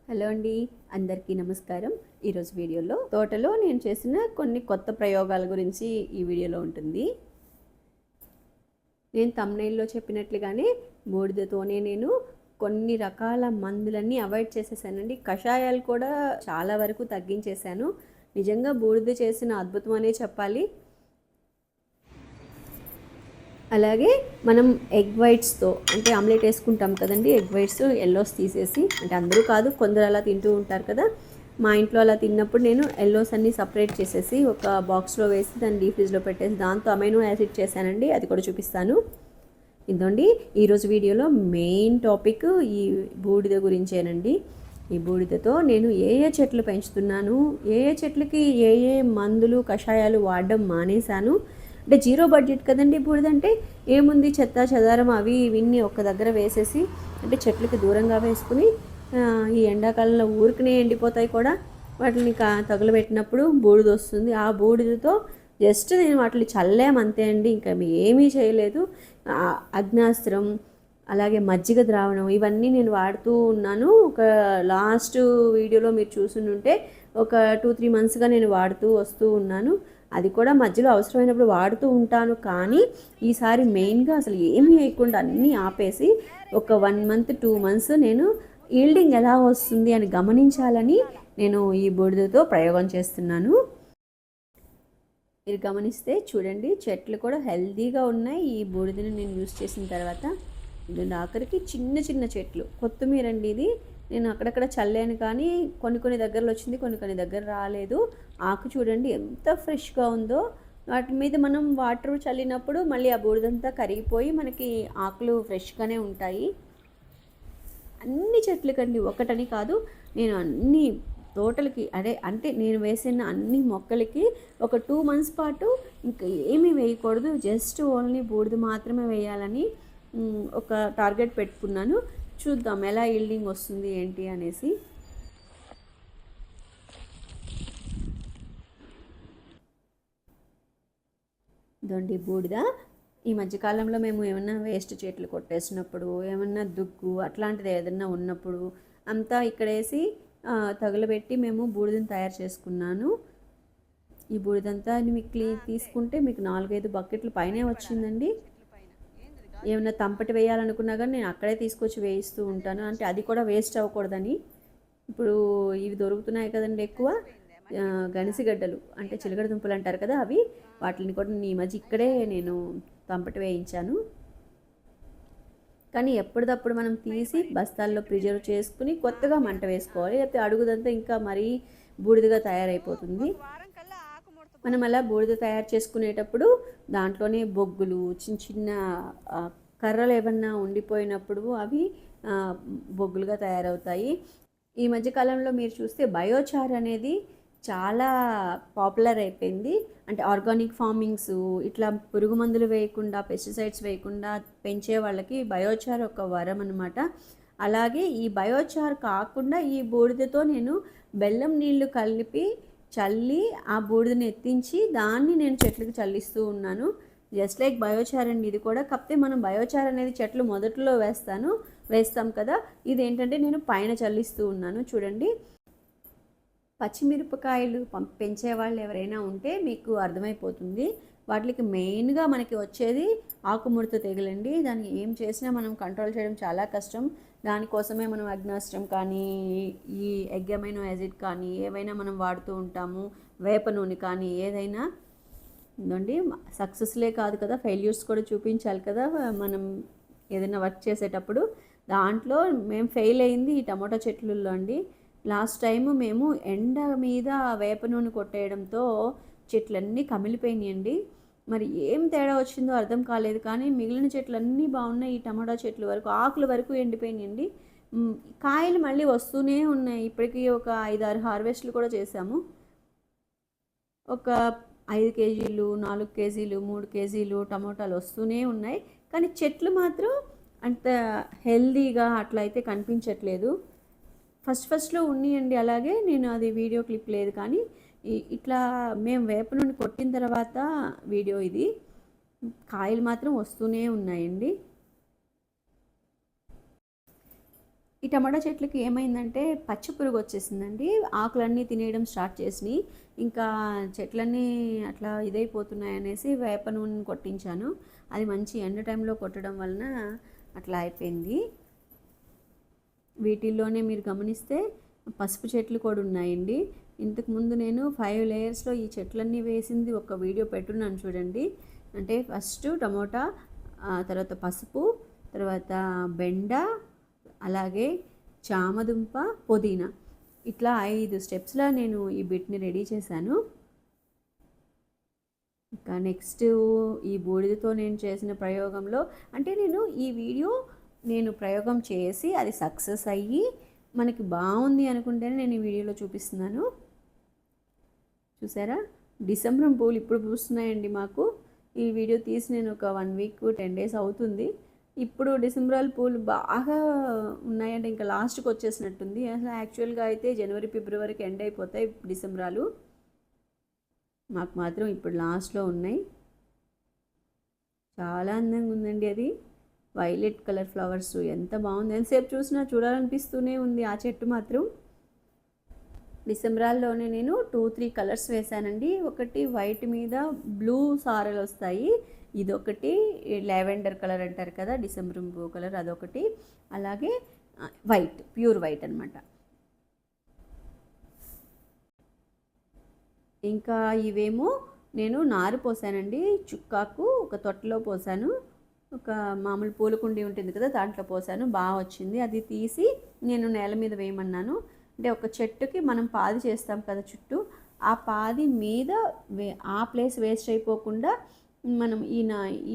Hello అండి, అందరికీ నమస్కారం. ఈరోజు వీడియోలో తోటలో నేను చేసిన కొన్ని కొత్త ప్రయోగాల గురించి ఈ వీడియోలో ఉంటుంది. నేను థంబ్నెయిల్లో చెప్పినట్లుగానే బూడిదతోనే నేను కొన్ని రకాల మందులన్నీ అవాయిడ్ చేసేసానండి. కషాయాలు కూడా చాలా వరకు తగ్గించేశాను. నిజంగా బూడిద చేసిన అద్భుతం అనే చెప్పాలి. అలాగే మనం ఎగ్ వైట్స్తో అంటే ఆమ్లెట్ వేసుకుంటాం కదండి, ఎగ్ వైట్స్ ఎల్లోస్ తీసేసి, అంటే అందరూ కాదు, కొందరు అలా తింటూ ఉంటారు కదా. మా ఇంట్లో అలా తిన్నప్పుడు నేను ఎల్లోస్ అన్నీ సపరేట్ చేసేసి ఒక బాక్స్లో వేసి దాన్ని డీప్ ఫ్రిడ్జ్లో పెట్టేసి దాంతో అమైనో యాసిడ్ చేశానండి. అది కూడా చూపిస్తాను. ఇదండి ఈరోజు వీడియోలో మెయిన్ టాపిక్ ఈ బూడిద గురించేనండి. ఈ బూడిదతో నేను ఏ చెట్లు పెంచుతున్నాను, ఏ చెట్లకి ఏ మందులు కషాయాలు వాడడం మానేశాను. అంటే జీరో బడ్జెట్ కదండి బూడిదంటే. ఏముంది, చెత్త చెదారం అవి ఇవన్నీ ఒక దగ్గర వేసేసి, అంటే చెట్లకి దూరంగా వేసుకుని ఈ ఎండాకాలంలో ఊరికనే ఎండిపోతాయి కూడా, వాటిని తగులబెట్టినప్పుడు బూడిద వస్తుంది. ఆ బూడిదతో జస్ట్ నేను వాటిని చల్లామంతే అండి, ఇంకా ఏమీ చేయలేదు. అగ్నాస్త్రం, అలాగే మజ్జిగ ద్రావణం ఇవన్నీ నేను వాడుతూ ఉన్నాను. ఒక లాస్ట్ వీడియోలో మీరు చూసుంటే ఒక 2-3 మంత్స్గా నేను వాడుతూ వస్తూ ఉన్నాను. అది కూడా మధ్యలో అవసరమైనప్పుడు వాడుతూ ఉంటాను. కానీ ఈసారి మెయిన్గా అసలు ఏమీ వేయకుండా అన్నీ ఆపేసి ఒక 1 మంత్ 2 మంత్స్ నేను ఈల్డింగ్ ఎలా వస్తుంది అని గమనించాలని నేను ఈ బూడిదతో ప్రయోగం చేస్తున్నాను. మీరు గమనిస్తే చూడండి, చెట్లు కూడా హెల్తీగా ఉన్నాయి ఈ బూడిదని నేను యూస్ చేసిన తర్వాత. ఇది ఆఖరికి చిన్న చిన్న చెట్లు, కొత్తిమీర అండి ఇది. నేను అక్కడక్కడ చల్లాను కానీ కొన్ని దగ్గరలో వచ్చింది, కొన్ని దగ్గర రాలేదు. ఆకు చూడండి ఎంత ఫ్రెష్గా ఉందో. వాటి మీద మనం వాటర్ చల్లినప్పుడు మళ్ళీ ఆ బూడిదంతా కరిగిపోయి మనకి ఆకులు ఫ్రెష్గానే ఉంటాయి. అన్ని చెట్లకండి, ఒకటని కాదు, నేను అన్ని తోటలకి అంటే నేను వేసిన అన్ని మొక్కలకి ఒక 2 మంత్స్ పాటు ఇంకా ఏమీ వేయకూడదు, జస్ట్ ఓన్లీ బూడిద మాత్రమే వేయాలని ఒక టార్గెట్ పెట్టుకున్నాను. చూద్దాం ఎలా ఈల్డింగ్ వస్తుంది ఏంటి అనేసి. ఇదండి బూడిద. ఈ మధ్యకాలంలో మేము ఏమన్నా వేస్ట్ చెట్లు కొట్టేసినప్పుడు, ఏమన్నా దుగ్గు అట్లాంటిది ఏదన్నా ఉన్నప్పుడు అంతా ఇక్కడేసి తగులబెట్టి మేము బూడిదని తయారు చేసుకున్నాను. ఈ బూడిదంతా మీకు తీసుకుంటే మీకు 4-5 బకెట్లు పైనే వచ్చిందండి. ఏమైనా తంపటి వేయాలనుకున్నా కానీ నేను అక్కడే తీసుకొచ్చి వేయిస్తూ ఉంటాను, అంటే అది కూడా వేస్ట్ అవ్వకూడదని. ఇప్పుడు ఇవి దొరుకుతున్నాయి కదండి ఎక్కువ, గనిసిగడ్డలు అంటే చిలకడ దుంపలు అంటారు కదా, అవి వాటిని కూడా ఈ మధ్య ఇక్కడే నేను తంపటి వేయించాను. కానీ ఎప్పటికప్పుడు మనం తీసి బస్తాల్లో ప్రిజర్వ్ చేసుకుని కొత్తగా మంట వేసుకోవాలి, లేకపోతే అడుగుదంతా ఇంకా మరీ బూడిదగా తయారైపోతుంది. మనం అలా బూడిద తయారు చేసుకునేటప్పుడు దాంట్లోనే బొగ్గులు, చిన్న చిన్న కర్రలు ఏమన్నా ఉండిపోయినప్పుడు అవి బొగ్గులుగా తయారవుతాయి. ఈ మధ్యకాలంలో మీరు చూస్తే బయోచార్ అనేది చాలా పాపులర్ అయిపోయింది. అంటే ఆర్గానిక్ ఫార్మింగ్స్, ఇట్లా పురుగు మందులు వేయకుండా, పెస్టిసైడ్స్ వేయకుండా పెంచే వాళ్ళకి బయోచార్ ఒక వరం అనమాట. అలాగే ఈ బయోచార్ కాకుండా ఈ బూడిదతో నేను బెల్లం నీళ్లు కలిపి చల్లి ఆ బూడిదని ఎత్తించి దాన్ని నేను చెట్లకు చల్లిస్తూ ఉన్నాను. జస్ట్ లైక్ బయోచార్ అండి ఇది కూడా. కాకపోతే మనం బయోచార్ అనేది చెట్లు మొదట్లో వేస్తాం కదా, ఇదేంటంటే నేను పైన చల్లిస్తూ ఉన్నాను. చూడండి, పచ్చిమిరపకాయలు పెంచే వాళ్ళు ఎవరైనా ఉంటే మీకు అర్థమైపోతుంది. వాటికి మెయిన్గా మనకి వచ్చేది ఆకుముడత తెగులండి. దాన్ని ఏం చేసినా మనం కంట్రోల్ చేయడం చాలా కష్టం. దానికోసమే మనం అగ్నాస్త్రం కానీ, ఈ ఎగ్ అమైనో యాసిడ్ కానీ ఏవైనా మనం వాడుతూ ఉంటాము, వేప నూనె కానీ ఏదైనా. ఇదండి సక్సెస్లే కాదు కదా, ఫెయిల్యూర్స్ కూడా చూపించాలి కదా మనం ఏదైనా వర్క్ చేసేటప్పుడు. దాంట్లో మేము ఫెయిల్ అయింది ఈ టమాటో చెట్లలో అండి. లాస్ట్ టైము మేము ఎండ మీద వేప నూనె కొట్టేయడంతో చెట్లన్నీ కమిలిపోయినాయండి. మరి ఏం తేడా వచ్చిందో అర్థం కాలేదు, కానీ మిగిలిన చెట్లన్నీ బాగున్నాయి. ఈ టమాటా చెట్ల వరకు, ఆకుల వరకు ఎండిపోయినాయండి. కాయలు మళ్ళీ వస్తూనే ఉన్నాయి. ఇప్పటికీ ఒక 5-6 హార్వెస్ట్లు కూడా చేసాము. ఒక 5 కేజీలు, 4 కేజీలు, 3 కేజీలు టమోటాలు వస్తూనే ఉన్నాయి. కానీ చెట్లు మాత్రం అంత హెల్దీగా అట్లా అయితే కనిపించట్లేదు. ఫస్ట్లో ఉన్నాయండి అలాగే, నేను అది వీడియో క్లిప్ లేదు కానీ ఇట్లా మేము వేప నుండి కొట్టిన తర్వాత వీడియో ఇది. కాయలు మాత్రం వస్తూనే ఉన్నాయండి. ఈ టమాటా చెట్లకి ఏమైందంటే పచ్చి పురుగు వచ్చేసిందండి. ఆకులన్నీ తినేయడం స్టార్ట్ చేసినాయి. ఇంకా చెట్లన్నీ అట్లా ఇదైపోతున్నాయనేసి వేప నూనె కొట్టించాను. అది మంచి ఎండ టైంలో కొట్టడం వలన అట్లా అయిపోయింది. వీటిల్లోనే మీరు గమనిస్తే పసుపు చెట్లు కూడా ఉన్నాయండి. ఇంతకుముందు నేను 5 లేయర్స్లో ఈ చెట్లన్నీ వేసింది ఒక వీడియో పెట్టున్నాను చూడండి. అంటే ఫస్ట్ టమోటా, తర్వాత పసుపు, తర్వాత బెండ, అలాగే చామదుంప, పుదీనా, ఇట్లా 5 స్టెప్స్లో నేను ఈ బిట్ని రెడీ చేశాను. ఇంకా నెక్స్ట్ ఈ బూడిదతో నేను చేసిన ప్రయోగంలో అంటే ఈ వీడియో నేను ప్రయోగం చేసి అది సక్సెస్ అయ్యి మనకి బాగుంది అనుకుంటేనే నేను ఈ వీడియోలో చూపిస్తున్నాను. చూసారా, డిసెంబర్ పూలు ఇప్పుడు పూస్తున్నాయండి మాకు. ఈ వీడియో తీసి నేను ఒక 1 వీక్ 10 డేస్ అవుతుంది. ఇప్పుడు డిసెంబర్ పూలు బాగా ఉన్నాయంటే ఇంకా లాస్ట్కి వచ్చేసినట్టుంది. అసలు యాక్చువల్గా అయితే జనవరి ఫిబ్రవరికి ఎండ్ అయిపోతాయి డిసెంబరాలు. మాకు మాత్రం ఇప్పుడు లాస్ట్లో ఉన్నాయి. చాలా అందంగా ఉందండి. అది వైలెట్ కలర్ ఫ్లవర్స్ ఎంత బాగుంది. ఎంతసేపు చూసినా చూడాలనిపిస్తూనే ఉంది ఆ చెట్టు మాత్రం. డిసెంబరాల్లోనే నేను 2-3 కలర్స్ వేశానండి. ఒకటి వైట్ మీద బ్లూ సారలు వస్తాయి, ఇదొకటి లావెండర్ కలర్ అంటారు కదా, డిసెంబర్ బ్లూ కలర్, అదొకటి, అలాగే వైట్, ప్యూర్ వైట్ అనమాట. ఇంకా ఇవేమో నేను నారు పోసానండి. చుక్కాకు ఒక తొట్టలో పోసాను, ఒక మామూలు పూలకుండి ఉంటుంది కదా దాంట్లో పోసాను. బాగా వచ్చింది. అది తీసి నేను నేల మీద వేయమన్నాను. అంటే ఒక చెట్టుకి మనం పాది చేస్తాం కదా చుట్టూ, ఆ పాది మీద ఆ ప్లేస్ వేస్ట్ అయిపోకుండా మనం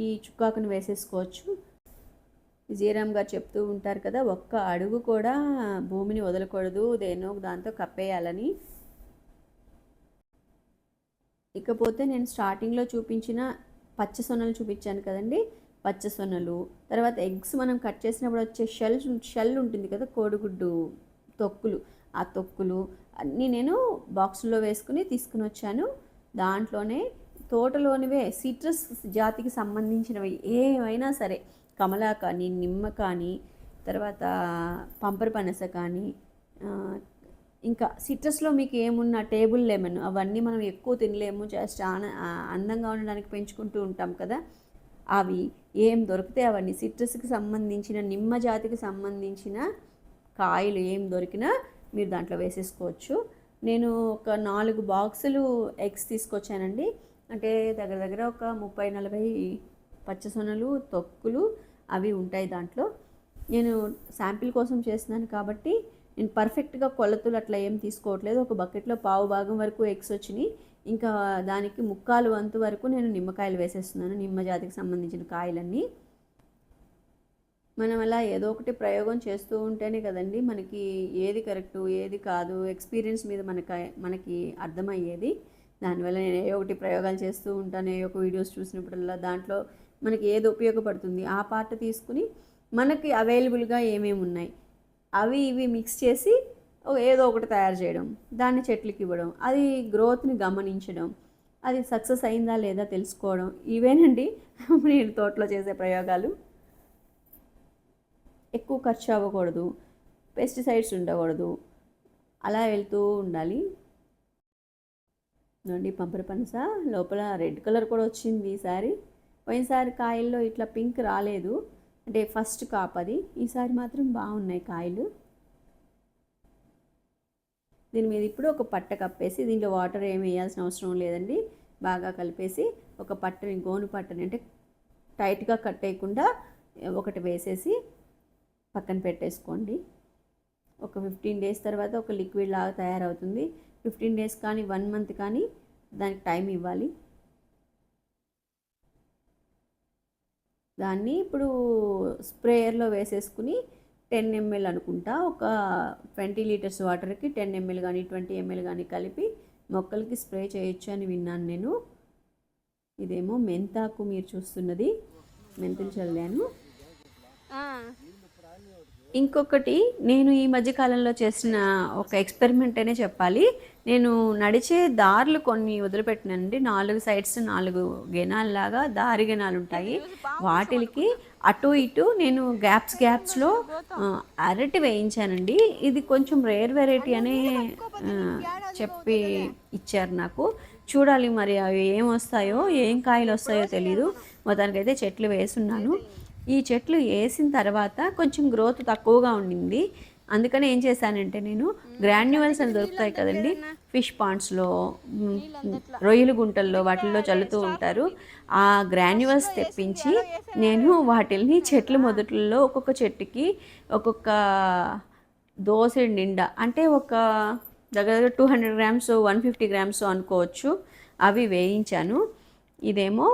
ఈ చుక్కాకుని వేసేసుకోవచ్చు. విజయరామ్ గారు చెప్తూ ఉంటారు కదా, ఒక్క అడుగు కూడా భూమిని వదలకూడదు, దేనో దాంతో కప్పేయాలని. ఇకపోతే నేను స్టార్టింగ్లో చూపించిన పచ్చ సొన్నలు చూపించాను కదండి, పచ్చ సొన్నలు, తర్వాత ఎగ్స్ మనం కట్ చేసినప్పుడు వచ్చే షెల్ ఉంటుంది కదా, కోడిగుడ్డు తొక్కులు, ఆ తొక్కులు అన్నీ నేను బాక్సుల్లో వేసుకుని తీసుకుని వచ్చాను. దాంట్లోనే తోటలోనివే సిట్రస్ జాతికి సంబంధించినవి ఏవైనా సరే, కమలా కానీ, నిమ్మ కానీ, తర్వాత పంపర్ పనస కానీ, ఇంకా సిట్రస్లో మీకు ఏమున్నా టేబుల్ లెమన్, అవన్నీ మనం ఎక్కువ తినలేము, జస్ట్ అందంగా ఉండడానికి పెంచుకుంటూ ఉంటాం కదా, అవి ఏం దొరికితే అవన్నీ సిట్రస్కి సంబంధించిన, నిమ్మ జాతికి సంబంధించిన కాయలు ఏం దొరికినా మీరు దాంట్లో వేసేసుకోవచ్చు. నేను ఒక 4 బాక్సులు ఎగ్స్ తీసుకొచ్చానండి. అంటే దగ్గర దగ్గర ఒక 30-40 పచ్చసొనలు, తొక్కులు అవి ఉంటాయి దాంట్లో. నేను శాంపిల్ కోసం చేస్తున్నాను కాబట్టి నేను పర్ఫెక్ట్గా కొలతలు అట్లా ఏం తీసుకోవట్లేదు. ఒక బకెట్లో పావు భాగం వరకు ఎగ్స్ వచ్చినాయి. ఇంకా దానికి 3/4 వంతు వరకు నేను నిమ్మకాయలు వేసేస్తున్నాను, నిమ్మ జాతికి సంబంధించిన కాయలన్నీ. మనం అలా ఏదో ఒకటి ప్రయోగం చేస్తూ ఉంటేనే కదండి మనకి ఏది కరెక్టు ఏది కాదు ఎక్స్పీరియన్స్ మీద మనకి అర్థమయ్యేది. దానివల్ల నేను ఏ ఒకటి ప్రయోగాలు చేస్తూ ఉంటాను. ఏ ఒక వీడియోస్ చూసినప్పుడల్లా దాంట్లో మనకి ఏది ఉపయోగపడుతుంది ఆ పార్ట్ తీసుకుని మనకి అవైలబుల్గా ఏమేమి ఉన్నాయి అవి ఇవి మిక్స్ చేసి ఏదో ఒకటి తయారు చేయడం, దాన్ని చెట్లకి ఇవ్వడం, అది గ్రోత్ని గమనించడం, అది సక్సెస్ అయిందా లేదా తెలుసుకోవడం, ఇవేనండి నేను తోటలో చేసే ప్రయోగాలు. ఎక్కువ ఖర్చు అవ్వకూడదు, పెస్టిసైడ్స్ ఉండకూడదు, అలా వెళ్తూ ఉండాలి. నుండి పంపర పనస లోపల రెడ్ కలర్ కూడా వచ్చింది ఈసారి. పోయినసారి కాయల్లో ఇట్లా పింక్ రాలేదు, అంటే ఫస్ట్ కాపది. ఈసారి మాత్రం బాగున్నాయి కాయలు. దీని మీద ఇప్పుడు ఒక పట్ట కప్పేసి, దీంట్లో వాటర్ ఏమి వేయాల్సిన అవసరం లేదండి, బాగా కలిపేసి ఒక పట్టని, గోను పట్టని, అంటే టైట్గా కట్టేయకుండా ఒకటి వేసేసి పక్కన పెట్టేసుకోండి. ఒక 15 డేస్ తర్వాత ఒక లిక్విడ్ లాగా తయారవుతుంది. 15 డేస్ కానీ 1 మంత్ కానీ దానికి టైం ఇవ్వాలి. దాన్ని ఇప్పుడు స్ప్రేయర్లో వేసేసుకుని 10 ml అనుకుంటా, ఒక 20 లీటర్స్ వాటర్కి 10 ml కానీ 20 ml కానీ కలిపి మొక్కలకి స్ప్రే చేయొచ్చు అని విన్నాను నేను. ఇదేమో మెంతాకు, మీరు చూస్తున్నది మెంతులు చల్లాను. ఇంకొకటి నేను ఈ మధ్య కాలంలో చేసిన ఒక ఎక్స్పెరిమెంట్ అనే చెప్పాలి. నేను నడిచే దారులు కొన్ని వదిలిపెట్టినానండి. 4 సైడ్స్ 4 గెనాల్లాగా దారి గెనాలుంటాయి. వాటిలికి అటు ఇటు నేను గ్యాప్స్‌లో అరటి వేయించానండి. ఇది కొంచెం రేర్ వెరైటీ అనే చెప్పి ఇచ్చారు నాకు. చూడాలి మరి అవి ఏమొస్తాయో, ఏం కాయలొస్తాయో తెలీదు. మొత్తానికైతే చెట్లు వేసున్నాను. ఈ చెట్లు వేసిన తర్వాత కొంచెం గ్రోత్ తక్కువగా ఉండింది. అందుకని ఏం చేశానంటే నేను గ్రాన్యువల్స్ అని దొరుకుతాయి కదండి ఫిష్ పాండ్స్లో, రొయ్యల గుంటల్లో వాటిల్లో చల్లుతూ ఉంటారు. ఆ గ్రాన్యువల్స్ తెప్పించి నేను వాటిల్ని చెట్లు మొదట్లో ఒక్కొక్క చెట్టుకి ఒక్కొక్క దోసెడు నిండా, అంటే ఒక దగ్గర 200 గ్రామ్స్ 150 గ్రామ్స్ అనుకోవచ్చు, అవి వేయించాను. ఇదేమో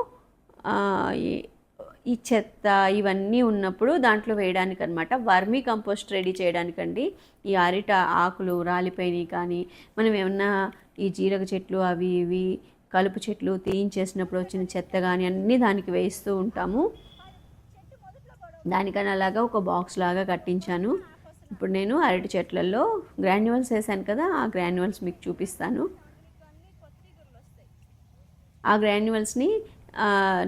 ఈ చెత్త ఇవన్నీ ఉన్నప్పుడు దాంట్లో వేయడానికి అనమాట. వర్మీ కంపోస్ట్ రెడీ చేయడానికండి. ఈ అరిట ఆకులు రాలిపోయినాయి కానీ, మనం ఏమన్నా ఈ జీరక చెట్లు అవి ఇవి కలుపు చెట్లు తీయించేసినప్పుడు వచ్చిన చెత్త కానీ అన్నీ దానికి వేస్తూ ఉంటాము. దానికని అలాగా ఒక బాక్స్ లాగా కట్టించాను. ఇప్పుడు నేను అరటి చెట్లలో గ్రాన్యువల్స్ వేసాను కదా, ఆ గ్రాన్యువల్స్ మీకు చూపిస్తాను. ఆ గ్రాన్యువల్స్ని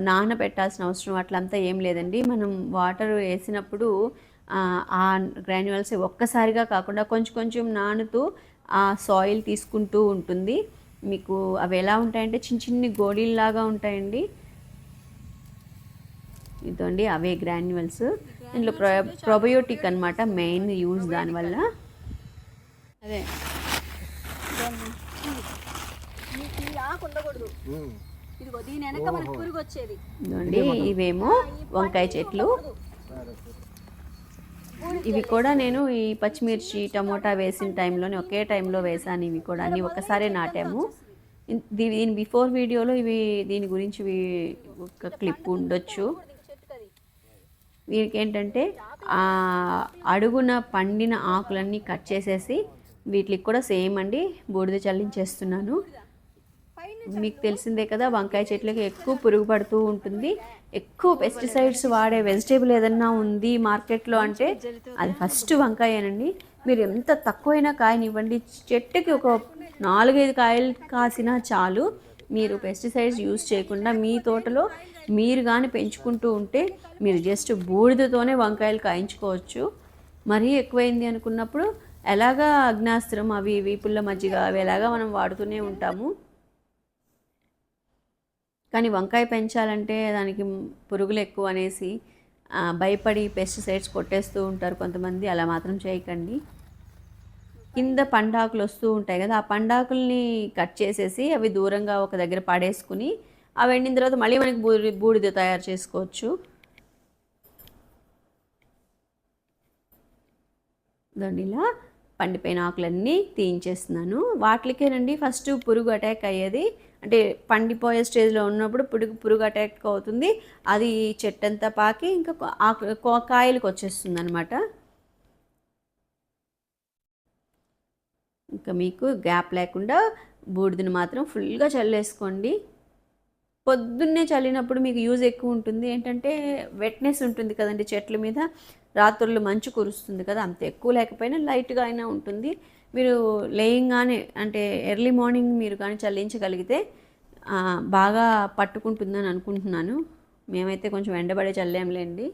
నానబెట్టాల్సిన అవసరం అట్లంతా ఏం లేదండి. మనం వాటర్ వేసినప్పుడు ఆ గ్రాన్యువల్స్ ఒక్కసారిగా కాకుండా కొంచెం కొంచెం నానుతూ ఆ సాయిల్ తీసుకుంటూ ఉంటుంది. మీకు అవి ఎలా ఉంటాయంటే చిన్న చిన్ని గోళీల్లాగా ఉంటాయండి. ఇదండి అవే గ్రాన్యువల్స్. ఇందులో ప్రోబయోటిక్ అనమాట మెయిన్ యూజ్ దానివల్ల. అదే ఇదండి ఇవేమో వంకాయ చెట్లు. ఇవి కూడా నేను ఈ పచ్చిమిర్చి టమోటా వేసిన టైంలోనే ఒకే టైంలో వేసాను. ఇవి కూడా అన్నీ ఒక్కసారే నాటాము. దీని బిఫోర్ వీడియోలో దీని గురించి ఒక క్లిప్ ఉండొచ్చు. వీరికి ఏంటంటే అడుగున పండిన ఆకులన్నీ కట్ చేసేసి వీటికి కూడా సేమ్ అండి బూడిద చల్లించేస్తున్నాను. మీకు తెలిసిందే కదా, వంకాయ చెట్లకి ఎక్కువ పురుగు పడుతూ ఉంటుంది. ఎక్కువ పెస్టిసైడ్స్ వాడే వెజిటేబుల్ ఏదన్నా ఉంది మార్కెట్లో అంటే అది ఫస్ట్ వంకాయేనండి. మీరు ఎంత తక్కువైనా కాయనివ్వండి, చెట్టుకి ఒక 4-5 కాయలు కాసినా చాలు. మీరు పెస్టిసైడ్స్ యూజ్ చేయకుండా మీ తోటలో మీరు కానీ పెంచుకుంటూ ఉంటే మీరు జస్ట్ బూడిదతోనే వంకాయలు కాయించుకోవచ్చు. మరీ ఎక్కువైంది అనుకున్నప్పుడు ఎలాగా అగ్నాస్త్రం అవి ఇవి పుల్ల మజ్జిగ అవి ఎలాగా మనం వాడుతూనే ఉంటాము. కానీ వంకాయ పెంచాలంటే దానికి పురుగులు ఎక్కువ అనేసి భయపడి పెస్టిసైడ్స్ కొట్టేస్తూ ఉంటారు కొంతమంది. అలా మాత్రం చేయకండి. కింద పండాకులు వస్తూ ఉంటాయి కదా, ఆ పండాకుల్ని కట్ చేసేసి అవి దూరంగా ఒక దగ్గర పడేసుకుని అవి ఎండిన తర్వాత మళ్ళీ మనకి బూడిద తయారు చేసుకోవచ్చు. దాన్ని ఇలా పండిపోయిన ఆకులన్నీ తీయించేస్తున్నాను. వాటికేనండి ఫస్ట్ పురుగు అటాక్ అయ్యేది. అంటే పండిపోయే స్టేజ్లో ఉన్నప్పుడు పురుగు అటాక్ అవుతుంది. అది చెట్టంతా పాకి ఇంకా కాయలకు వచ్చేస్తుంది అనమాట. ఇంకా మీకు గ్యాప్ లేకుండా బూడిదని మాత్రం ఫుల్గా చల్లేసుకోండి. పొద్దున్నే చల్లినప్పుడు మీకు యూజ్ ఎక్కువ ఉంటుంది. ఏంటంటే వెట్నెస్ ఉంటుంది కదండి చెట్ల మీద, రాత్రులు మంచు కురుస్తుంది కదా, అంత ఎక్కువ లేకపోయినా లైట్గా అయినా ఉంటుంది. మీరు లేయింగ్గానే అంటే ఎర్లీ మార్నింగ్ మీరు కానీ చల్లించగలిగితే బాగా పట్టుకుంటుందని అనుకుంటున్నాను. మేమైతే కొంచెం ఎండబడే చల్లాంలేండి.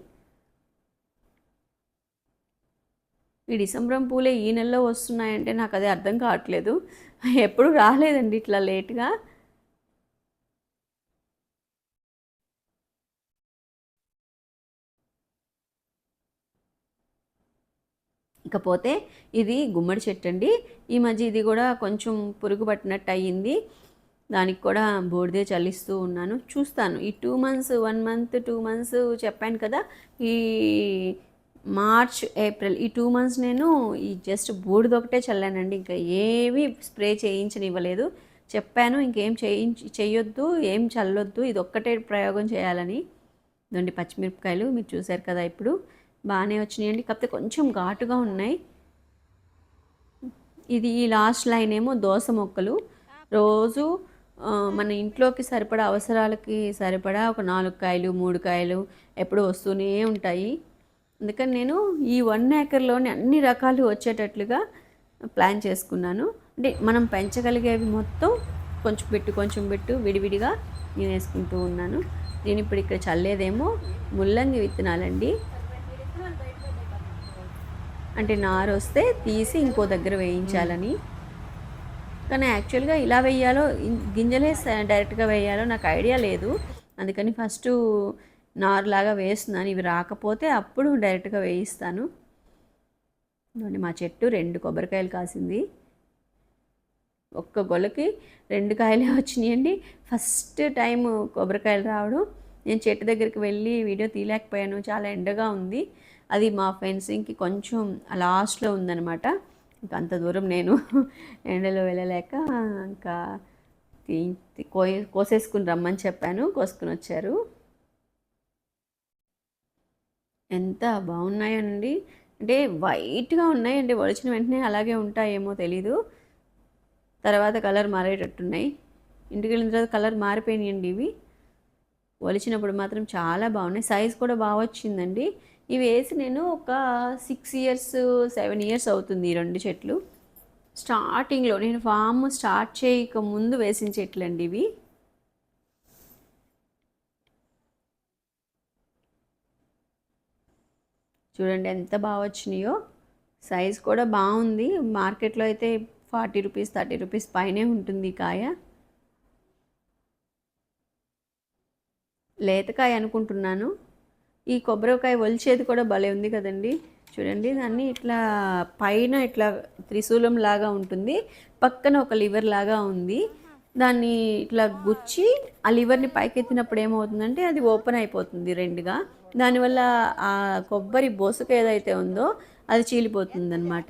ఈ డిసెంబరం పూలే ఈ నెలలో వస్తున్నాయంటే నాకు అదే అర్థం కావట్లేదు. ఎప్పుడు రాలేదండి ఇట్లా లేట్గా. ఇకపోతే ఇది గుమ్మడి చెట్టు అండి. ఈ మధ్య ఇది కూడా కొంచెం పురుగు పట్టినట్టు అయ్యింది. దానికి కూడా బూడిదే చల్లిస్తూ ఉన్నాను. చూస్తాను ఈ 2 months 1 month 2 months చెప్పాను కదా, ఈ మార్చ్ ఏప్రిల్ ఈ 2 months నేను ఈ జస్ట్ బూడిదొకటే చల్లానండి. ఇంకా ఏమీ స్ప్రే చేయించనివ్వలేదు. చెప్పాను ఇంకేం చేయొద్దు, ఏం చల్లొద్దు, ఇది ఒక్కటే ప్రయోగం చేయాలని. ఇదండి పచ్చిమిరపకాయలు మీరు చూసారు కదా, ఇప్పుడు బాగానే వచ్చినాయండి, కాకపోతే కొంచెం ఘాటుగా ఉన్నాయి. ఇది ఈ లాస్ట్ లైన్ ఏమో దోస మొక్కలు. రోజు మన ఇంట్లోకి సరిపడా అవసరాలకి సరిపడా ఒక 4 కాయలు 3 కాయలు ఎప్పుడు వస్తూనే ఉంటాయి. అందుకని నేను ఈ 1 ఏకర్లోని అన్ని రకాలు వచ్చేటట్లుగా ప్లాన్ చేసుకున్నాను. అంటే మనం పెంచగలిగేవి మొత్తం కొంచెం పెట్టు విడివిడిగా నేను వేసుకుంటూ ఉన్నాను. నేను ఇప్పుడు ఇక్కడ చల్లేదేమో ముల్లంగి విత్తనాలండి. అంటే నారు వస్తే తీసి ఇంకో దగ్గర వేయించాలని. కానీ యాక్చువల్గా ఇలా వేయాలో గింజలే డైరెక్ట్గా వేయాలో నాకు ఐడియా లేదు. అందుకని ఫస్ట్ నారులాగా వేస్తున్నాను. ఇవి రాకపోతే అప్పుడు డైరెక్ట్గా వేయిస్తాను. మా చెట్టు 2 కొబ్బరికాయలు కాసింది. ఒక్క గొలకి 2 కాయలే వచ్చినాయండి. ఫస్ట్ టైం కొబ్బరికాయలు రావడం. నేను చెట్టు దగ్గరికి వెళ్ళి వీడియో తీయలేకపోయాను, చాలా ఎండగా ఉంది. అది మా ఫెన్సింగ్కి కొంచెం లాస్ట్లో ఉందన్నమాట. ఇంకా అంత దూరం నేను ఎండలో వెళ్ళలేక ఇంకా కోసేసుకుని రమ్మని చెప్పాను. కోసుకుని వచ్చారు. ఎంత బాగున్నాయండి. అంటే వైట్గా ఉన్నాయండి. ఒలిచిన వెంటనే అలాగే ఉంటాయేమో తెలీదు. తర్వాత కలర్ మారేటట్టున్నాయి. ఇంటికి వెళ్ళిన తర్వాత కలర్ మారిపోయినాయండి ఇవి. ఒలిచినప్పుడు మాత్రం చాలా బాగున్నాయి. సైజ్ కూడా బాగా వచ్చిందండి. ఇవి వేసి నేను ఒక 6 ఇయర్స్ 7 ఇయర్స్ అవుతుంది ఈ 2 చెట్లు. స్టార్టింగ్లో నేను ఫామ్ స్టార్ట్ చేయక ముందు వేసిన చెట్లు అండి ఇవి. చూడండి ఎంత బాగా వచ్చినాయో. సైజ్ కూడా బాగుంది. మార్కెట్లో అయితే 40 రూపీస్ 30 రూపీస్ పైనే ఉంటుంది ఈ కాయ. లేతకాయ అనుకుంటున్నాను. ఈ కొబ్బరికాయ ఒలిచేది కూడా భలే ఉంది కదండి. చూడండి, దాన్ని ఇట్లా పైన ఇట్లా త్రిశూలం లాగా ఉంటుంది, పక్కన ఒక లివర్ లాగా ఉంది. దాన్ని ఇట్లా గుచ్చి ఆ లివర్ని పైకెత్తినప్పుడు ఏమవుతుందంటే అది ఓపెన్ అయిపోతుంది రెండుగా. దానివల్ల ఆ కొబ్బరి బొసుక ఏదైతే ఉందో అది చీలిపోతుంది అనమాట.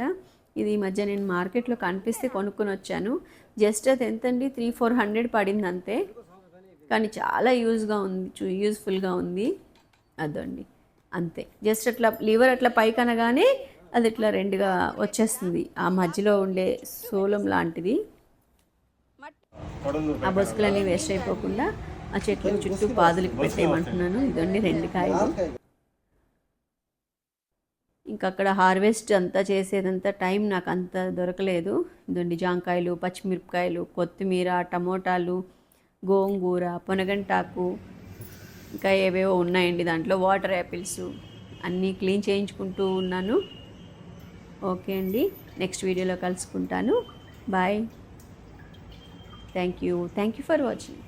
ఇది ఈ మధ్య నేను మార్కెట్లో కనిపిస్తే కొనుక్కొని వచ్చాను. జస్ట్ అది ఎంతండి 300-400 పడింది అంతే. కానీ చాలా యూజ్ఫుల్గా ఉంది. అదండి అంతే. జస్ట్ అట్లా లివర్ అట్లా పైకి అనగానే అది ఇట్లా రెండుగా వచ్చేస్తుంది. ఆ మధ్యలో ఉండే సోలం లాంటిది. ఆ బొసుకులన్నీ వేస్ట్ అయిపోకుండా ఆ చెట్ల చుట్టూ పాదులకు పెట్టేయమంటున్నాను. ఇదండి 2 కాయలు. ఇంకా అక్కడ హార్వెస్ట్ అంతా చేసేదంతా టైం నాకు అంత దొరకలేదు. ఇదండి జాంకాయలు, పచ్చిమిరపకాయలు, కొత్తిమీర, టమోటాలు, గోంగూర, పొనగంటాకు, ఇంకా ఏవేవో ఉన్నాయండి దాంట్లో. వాటర్ యాపిల్స్ అన్నీ క్లీన్ చేయించుకుంటూ ఉన్నాను. ఓకే అండి, నెక్స్ట్ వీడియోలో కలుసుకుంటాను. Bye. Thank you for watching.